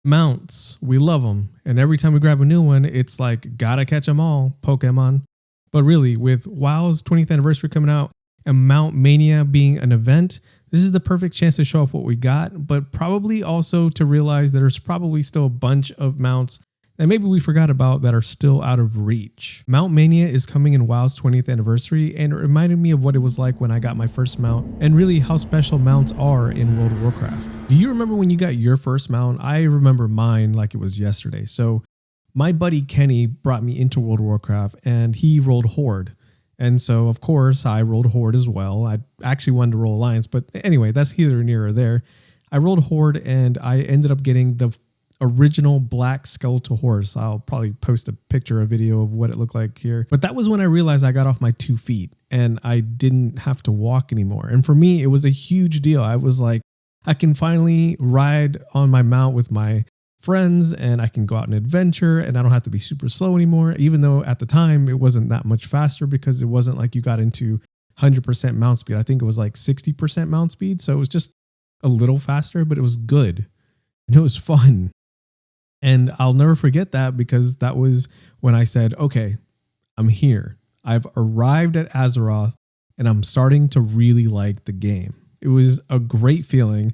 Mounts, we love them. And every time we grab a new one, it's like, gotta catch them all, Pokemon. But really, with WoW's 20th anniversary coming out and Mount Mania being an event, this is the perfect chance to show off what we got, but probably also to realize that there's probably still a bunch of mounts that maybe we forgot about that are still out of reach. Mount Mania is coming in WoW's 20th anniversary, and it reminded me of what it was like when I got my first mount and really how special mounts are in World of Warcraft. Do you remember when you got your first mount? I remember mine like it was yesterday. So my buddy Kenny brought me into World of Warcraft and he rolled Horde. And so, of course, I rolled Horde as well. I actually wanted to roll Alliance, but anyway, that's neither near or there. I rolled Horde and I ended up getting the original black skeletal horse. I'll probably post a picture, a video of what it looked like here. But that was when I realized I got off my 2 feet and I didn't have to walk anymore. And for me, it was a huge deal. I was like, I can finally ride on my mount with my friends and I can go out and adventure and I don't have to be super slow anymore. Even though at the time it wasn't that much faster because it wasn't like you got into 100% mount speed. I think it was like 60% mount speed. So it was just a little faster, but it was good and it was fun. And I'll never forget that because that was when I said, okay, I'm here. I've arrived at Azeroth and I'm starting to really like the game. It was a great feeling.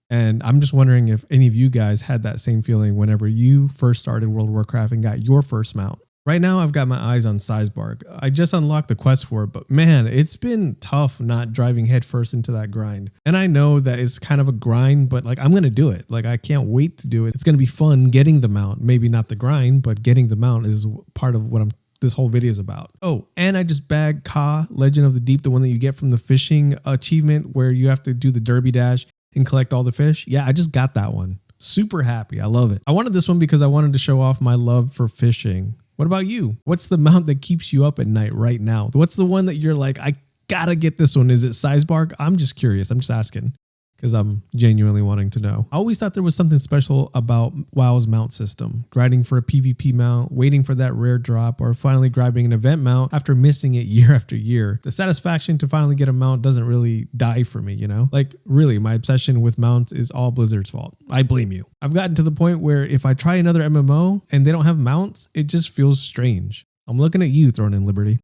And I'm just wondering if any of you guys had that same feeling whenever you first started World of Warcraft and got your first mount. Right now, I've got my eyes on Sizebark. I just unlocked the quest for it, but man, it's been tough not driving headfirst into that grind. And I know that it's kind of a grind, but like I'm going to do it. Like I can't wait to do it. It's going to be fun getting the mount. Maybe not the grind, but getting the mount is part of what this whole video is about. Oh, and I just bagged Ka, Legend of the Deep, the one that you get from the fishing achievement where you have to do the derby dash and collect all the fish. Yeah, I just got that one. Super happy. I love it. I wanted this one because I wanted to show off my love for fishing. What about you? What's the mount that keeps you up at night right now? What's the one that you're like, I gotta get this one? Is it Sizebark? I'm just curious. I'm just asking because I'm genuinely wanting to know. I always thought there was something special about WoW's mount system. Grinding for a PvP mount, waiting for that rare drop, or finally grabbing an event mount after missing it year after year. The satisfaction to finally get a mount doesn't really die for me, you know? Like really, my obsession with mounts is all Blizzard's fault. I blame you. I've gotten to the point where if I try another MMO and they don't have mounts, it just feels strange. I'm looking at you throwing in Liberty.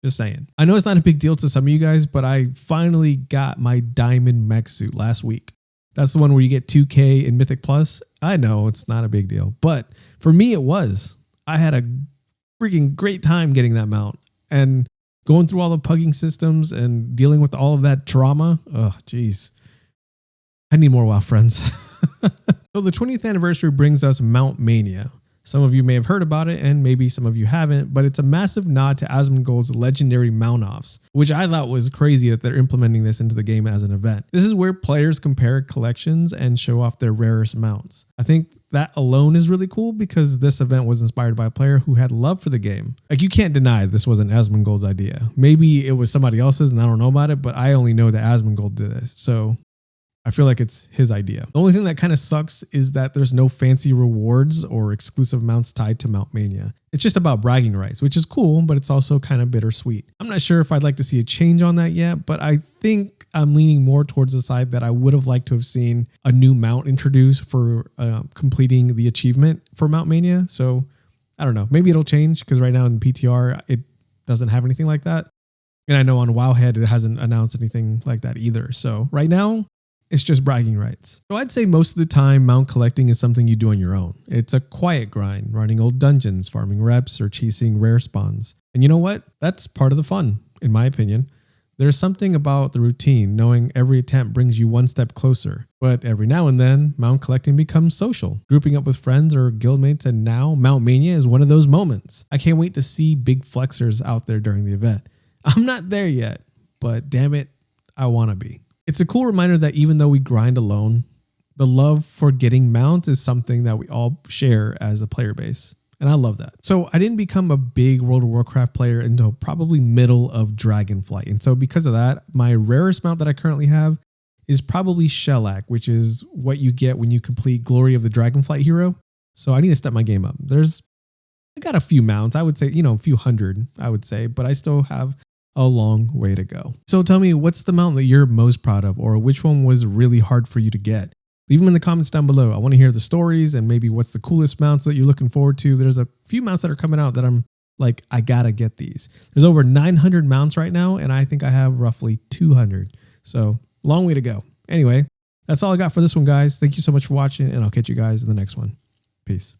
Just saying. I know it's not a big deal to some of you guys, but I finally got my diamond mech suit last week. That's the one where you get 2K in Mythic Plus. I know it's not a big deal, but for me it was. I had a freaking great time getting that mount and going through all the pugging systems and dealing with all of that trauma. Oh, geez. I need more WoW friends. So the 20th anniversary brings us Mount Mania. Some of you may have heard about it and maybe some of you haven't, but it's a massive nod to Asmongold's legendary mount-offs, which I thought was crazy that they're implementing this into the game as an event. This is where players compare collections and show off their rarest mounts. I think that alone is really cool because this event was inspired by a player who had love for the game. Like you can't deny this wasn't Asmongold's idea. Maybe it was somebody else's and I don't know about it, but I only know that Asmongold did this. So I feel like it's his idea. The only thing that kind of sucks is that there's no fancy rewards or exclusive mounts tied to Mount Mania. It's just about bragging rights, which is cool, but it's also kind of bittersweet. I'm not sure if I'd like to see a change on that yet, but I think I'm leaning more towards the side that I would have liked to have seen a new mount introduced for completing the achievement for Mount Mania. So I don't know, maybe it'll change because right now in PTR, it doesn't have anything like that. And I know on Wowhead, it hasn't announced anything like that either. So right now, it's just bragging rights. So I'd say most of the time, mount collecting is something you do on your own. It's a quiet grind, running old dungeons, farming reps, or chasing rare spawns. And you know what? That's part of the fun, in my opinion. There's something about the routine, knowing every attempt brings you one step closer. But every now and then, mount collecting becomes social, grouping up with friends or guildmates, and now Mount Mania is one of those moments. I can't wait to see big flexers out there during the event. I'm not there yet, but damn it, I want to be. It's a cool reminder that even though we grind alone, the love for getting mounts is something that we all share as a player base. And I love that. So I didn't become a big World of Warcraft player until probably middle of Dragonflight. And so because of that, my rarest mount that I currently have is probably Shellac, which is what you get when you complete Glory of the Dragonflight hero. So I need to step my game up. I got a few mounts. I would say, a few hundred, I would say, but I still have a long way to go. So tell me, what's the mount that you're most proud of, or which one was really hard for you to get? Leave them in the comments down below. I want to hear the stories and maybe what's the coolest mounts that you're looking forward to. There's a few mounts that are coming out that I'm like, I gotta get these. There's over 900 mounts right now, and I think I have roughly 200. So long way to go. Anyway, that's all I got for this one, guys. Thank you so much for watching, and I'll catch you guys in the next one. Peace.